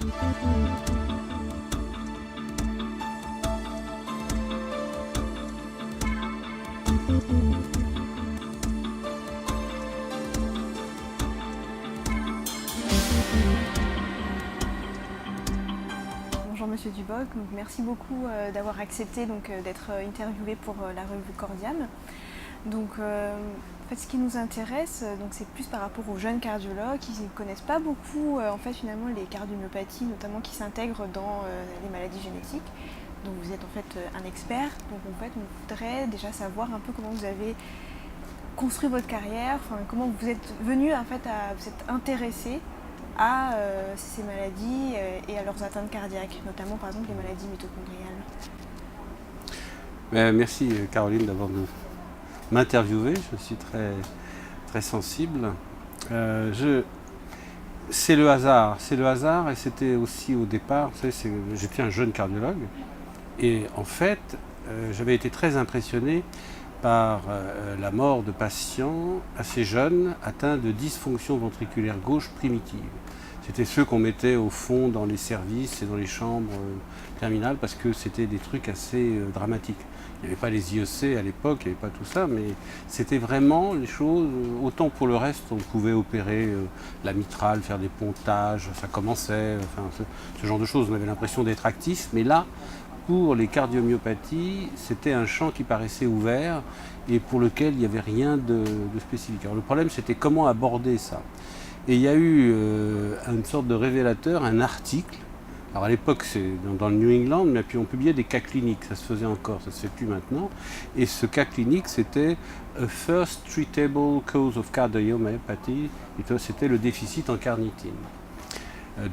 Bonjour Monsieur Duboc, donc merci beaucoup d'avoir accepté d'être interviewé pour la revue Cordiam. Donc, en fait, ce qui nous intéresse, c'est plus par rapport aux jeunes cardiologues qui ne connaissent pas beaucoup finalement les cardiomyopathies, notamment qui s'intègrent dans les maladies génétiques. Donc vous êtes en fait un expert, donc en fait on voudrait déjà savoir un peu comment vous avez construit votre carrière, comment vous êtes venu en fait vous êtes intéressé à ces maladies et à leurs atteintes cardiaques, notamment par exemple les maladies mitochondriales. Merci Caroline d'avoir m'interviewé, je suis très sensible. C'est le hasard et c'était aussi au départ, vous savez, j'étais un jeune cardiologue et en fait j'avais été très impressionné par la mort de patients assez jeunes atteints de dysfonction ventriculaire gauche primitive. C'était ceux qu'on mettait au fond dans les services et dans les chambres terminales parce que c'était des trucs assez dramatiques. Il n'y avait pas les IEC à l'époque, il n'y avait pas tout ça, mais c'était vraiment les choses, autant pour le reste, on pouvait opérer la mitrale, faire des pontages, ça commençait, enfin, ce genre de choses, on avait l'impression d'être actif, mais là, pour les cardiomyopathies, c'était un champ qui paraissait ouvert et pour lequel il n'y avait rien de spécifique. Alors le problème, c'était comment aborder ça. Et il y a eu une sorte de révélateur, un article. Alors à l'époque, c'est dans le New England, mais puis on publiait des cas cliniques, ça se faisait encore, ça se fait plus maintenant. Et ce cas clinique, c'était A First Treatable Cause of Cardiomyopathy, c'était le déficit en carnitine.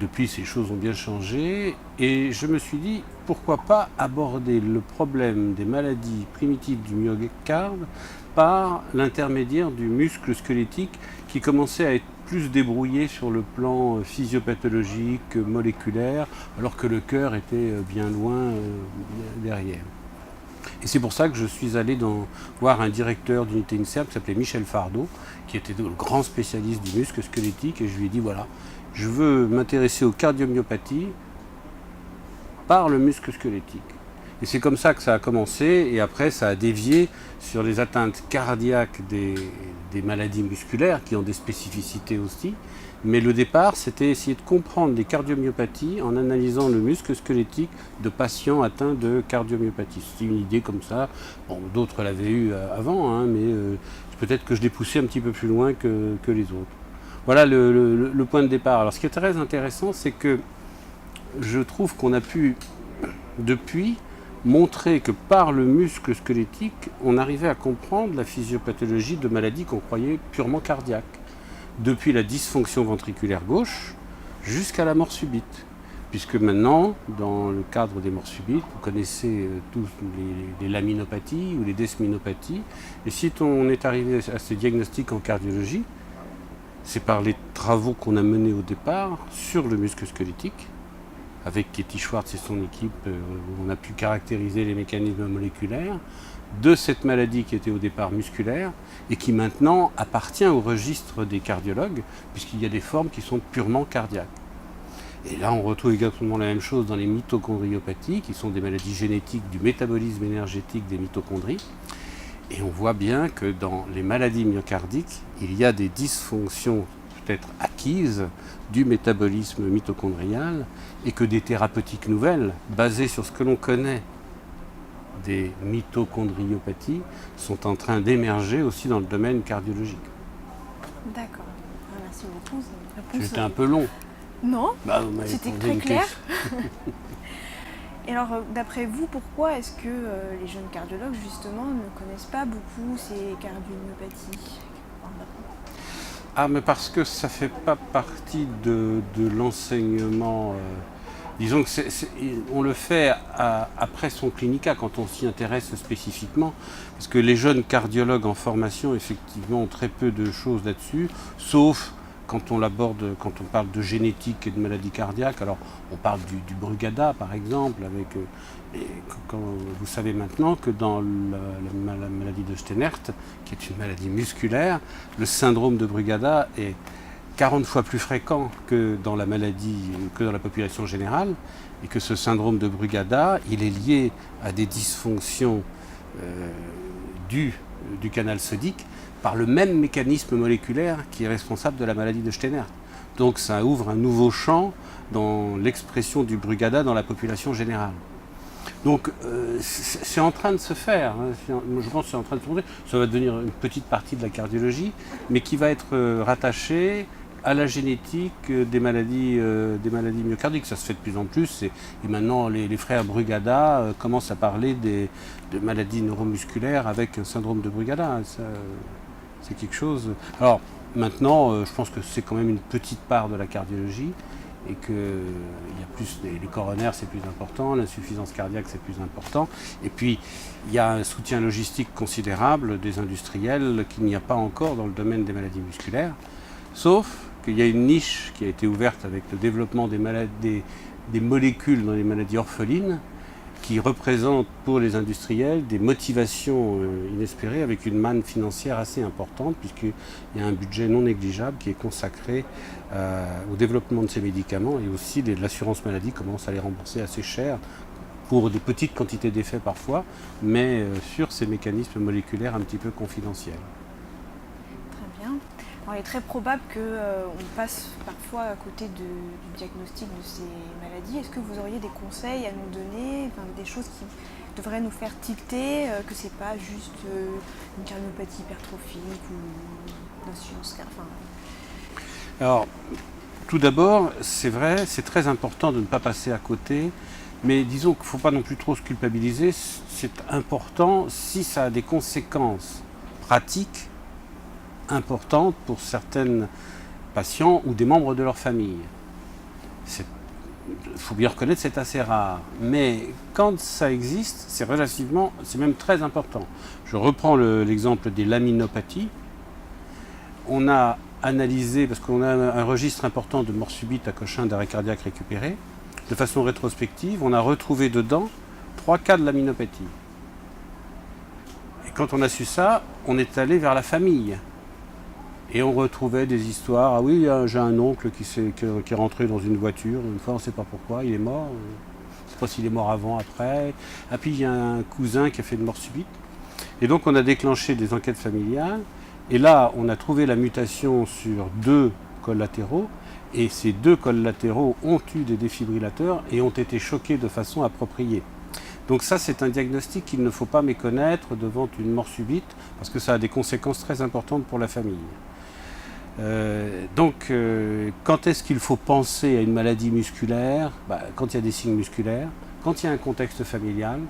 Depuis, ces choses ont bien changé et je me suis dit, pourquoi pas aborder le problème des maladies primitives du myocarde par l'intermédiaire du muscle squelettique qui commençait à être plus débrouillé sur le plan physiopathologique, moléculaire, alors que le cœur était bien loin derrière. Et c'est pour ça que je suis allé voir un directeur d'unité INSERM qui s'appelait Michel Fardot, qui était le grand spécialiste du muscle squelettique, et je lui ai dit voilà, je veux m'intéresser aux cardiomyopathies par le muscle squelettique. Et c'est comme ça que ça a commencé, et après ça a dévié sur les atteintes cardiaques des maladies musculaires, qui ont des spécificités aussi. Mais le départ, c'était essayer de comprendre les cardiomyopathies en analysant le muscle squelettique de patients atteints de cardiomyopathie. C'est une idée comme ça. Bon, d'autres l'avaient eu avant, hein, mais peut-être que je l'ai poussé un petit peu plus loin que les autres. Voilà le point de départ. Alors ce qui est très intéressant, c'est que je trouve qu'on a pu, depuis, montrer que par le muscle squelettique, on arrivait à comprendre la physiopathologie de maladies qu'on croyait purement cardiaques. Depuis la dysfonction ventriculaire gauche jusqu'à la mort subite. Puisque maintenant, dans le cadre des morts subites, vous connaissez tous les laminopathies ou les desminopathies. Et si on est arrivé à ces diagnostics en cardiologie, c'est par les travaux qu'on a menés au départ sur le muscle squelettique. Avec Katie Schwartz et son équipe, on a pu caractériser les mécanismes moléculaires de cette maladie qui était au départ musculaire et qui maintenant appartient au registre des cardiologues, puisqu'il y a des formes qui sont purement cardiaques. Et là, on retrouve exactement la même chose dans les mitochondriopathies, qui sont des maladies génétiques du métabolisme énergétique des mitochondries. Et on voit bien que dans les maladies myocardiques, il y a des dysfonctions peut-être acquises du métabolisme mitochondrial et que des thérapeutiques nouvelles, basées sur ce que l'on connaît des mitochondriopathies, sont en train d'émerger aussi dans le domaine cardiologique. D'accord. Merci beaucoup. C'était un peu long. Non, c'était très clair. Et alors, d'après vous, pourquoi est-ce que les jeunes cardiologues, justement, ne connaissent pas beaucoup ces cardiomyopathies ? Mais parce que ça ne fait pas partie de l'enseignement. Disons que on le fait après son clinica, quand on s'y intéresse spécifiquement. Parce que les jeunes cardiologues en formation, effectivement, ont très peu de choses là-dessus, sauf quand on parle de génétique et de maladies cardiaques. Alors, on parle du Brugada, par exemple, quand vous savez maintenant que dans la maladie de Steinert, qui est une maladie musculaire, le syndrome de Brugada est 40 fois plus fréquent que dans la maladie, que dans la population générale, et que ce syndrome de Brugada, il est lié à des dysfonctions du canal sodique par le même mécanisme moléculaire qui est responsable de la maladie de Steinert. Donc ça ouvre un nouveau champ dans l'expression du Brugada dans la population générale. Donc c'est en train de se faire, hein. Je pense que c'est en train de se faire. Ça va devenir une petite partie de la cardiologie, mais qui va être rattachée à la génétique des maladies myocardiques. Ça se fait de plus en plus, et maintenant les frères Brugada commencent à parler de maladies neuromusculaires avec un syndrome de Brugada. C'est quelque chose. Alors maintenant, je pense que c'est quand même une petite part de la cardiologie, et que il y a plus les coronaires, c'est plus important, l'insuffisance cardiaque, c'est plus important, et puis il y a un soutien logistique considérable des industriels qu'il n'y a pas encore dans le domaine des maladies musculaires, sauf qu'il y a une niche qui a été ouverte avec le développement des molécules dans les maladies orphelines, qui représentent pour les industriels des motivations inespérées, avec une manne financière assez importante, puisqu'il y a un budget non négligeable qui est consacré au développement de ces médicaments, et aussi l'assurance maladie commence à les rembourser assez cher pour des petites quantités d'effets parfois, mais sur ces mécanismes moléculaires un petit peu confidentiels. Très bien. Alors, il est très probable qu'on passe parfois à côté du diagnostic de ces maladies. Est-ce que vous auriez des conseils à nous donner, des choses qui devraient nous faire tilter, que c'est pas juste une cardiopathie hypertrophique ou une insuffisance cardiaque? Alors, tout d'abord, c'est vrai, c'est très important de ne pas passer à côté, mais disons qu'il ne faut pas non plus trop se culpabiliser. C'est important si ça a des conséquences pratiques importantes pour certains patients ou des membres de leur famille. Il faut bien reconnaître, c'est assez rare. Mais quand ça existe, c'est même très important. Je reprends l'exemple des laminopathies. On a analysé, parce qu'on a un registre important de mort subite à Cochin d'arrêt cardiaque récupéré, de façon rétrospective, on a retrouvé dedans 3 cas de laminopathie. Et quand on a su ça, on est allé vers la famille. Et on retrouvait des histoires. Ah oui, j'ai un oncle qui est rentré dans une voiture, une fois on ne sait pas pourquoi, il est mort. On ne sait pas s'il est mort avant, après. Ah puis il y a un cousin qui a fait une mort subite. Et donc on a déclenché des enquêtes familiales. Et là, on a trouvé la mutation sur 2 cols latéraux. Et ces 2 cols latéraux ont eu des défibrillateurs et ont été choqués de façon appropriée. Donc ça, c'est un diagnostic qu'il ne faut pas méconnaître devant une mort subite, parce que ça a des conséquences très importantes pour la famille. Quand est-ce qu'il faut penser à une maladie musculaire? Quand il y a des signes musculaires, quand il y a un contexte familial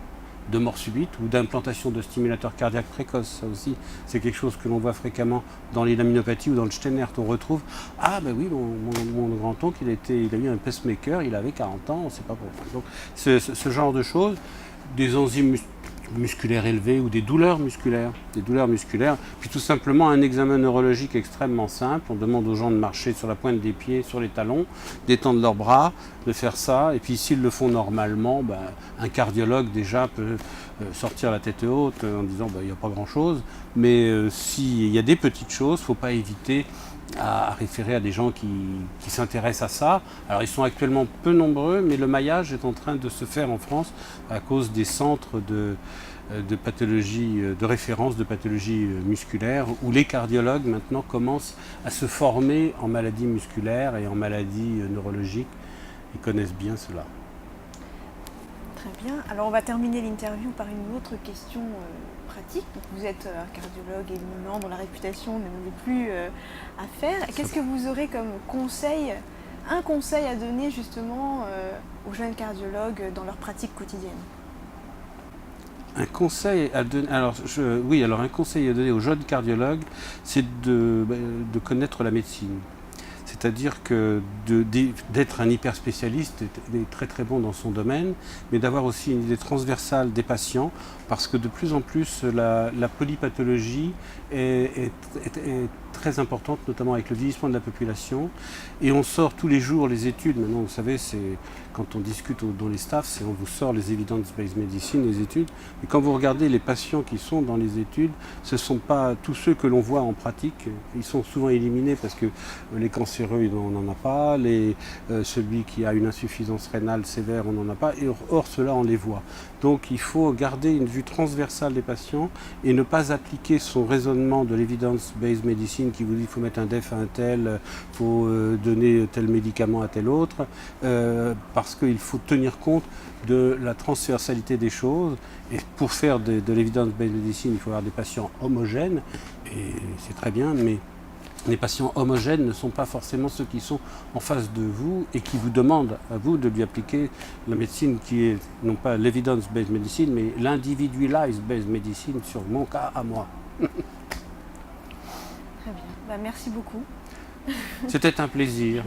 de mort subite ou d'implantation de stimulateurs cardiaques précoces. Ça aussi, c'est quelque chose que l'on voit fréquemment dans les laminopathies ou dans le Steinert. On retrouve « Ah ben oui, mon grand-oncle, il a eu un pacemaker, il avait 40 ans, on ne sait pas pourquoi. » Donc ce genre de choses, des enzymes musculaires élevées ou des douleurs musculaires, puis tout simplement un examen neurologique extrêmement simple. On demande aux gens de marcher sur la pointe des pieds, sur les talons, d'étendre leurs bras, de faire ça, et puis s'ils le font normalement, un cardiologue déjà peut sortir la tête haute en disant il n'y a pas grand chose, mais s'il y a des petites choses, il ne faut pas hésiter à référer à des gens qui s'intéressent à ça. Alors ils sont actuellement peu nombreux, mais le maillage est en train de se faire en France à cause des centres de pathologie, de référence de pathologie musculaire, où les cardiologues maintenant commencent à se former en maladies musculaires et en maladies neurologiques. Ils connaissent bien cela. Très bien. Alors on va terminer l'interview par une autre question pratique. Donc, vous êtes un cardiologue éminent dont la réputation ne nous est plus à faire. Qu'est-ce que vous aurez comme conseil, un conseil à donner justement aux jeunes cardiologues dans leur pratique quotidienne? Un conseil à donner, un conseil à donner aux jeunes cardiologues, c'est de connaître la médecine. C'est-à-dire que d'être un hyper spécialiste est très très bon dans son domaine, mais d'avoir aussi une idée transversale des patients, parce que de plus en plus la polypathologie est très importante, notamment avec le vieillissement de la population, et on sort tous les jours les études. Maintenant, vous savez, quand on discute dans les staffs, c'est on vous sort les evidence-based medicine, les études. Et quand vous regardez les patients qui sont dans les études, ce ne sont pas tous ceux que l'on voit en pratique. Ils sont souvent éliminés parce que les cancéreux, on n'en a pas. Celui qui a une insuffisance rénale sévère, on n'en a pas. Et or, ceux-là, on les voit. Donc il faut garder une vue transversale des patients et ne pas appliquer son raisonnement de l'evidence-based medicine qui vous dit qu'il faut mettre un DEF à un tel, il faut donner tel médicament à tel autre, parce qu'il faut tenir compte de la transversalité des choses. Et pour faire de l'evidence-based medicine, il faut avoir des patients homogènes, et c'est très bien, mais les patients homogènes ne sont pas forcément ceux qui sont en face de vous et qui vous demandent à vous de lui appliquer la médecine qui est non pas l'evidence-based medicine, mais l'individualized-based medicine sur mon cas à moi. Très bien. Merci beaucoup. C'était un plaisir.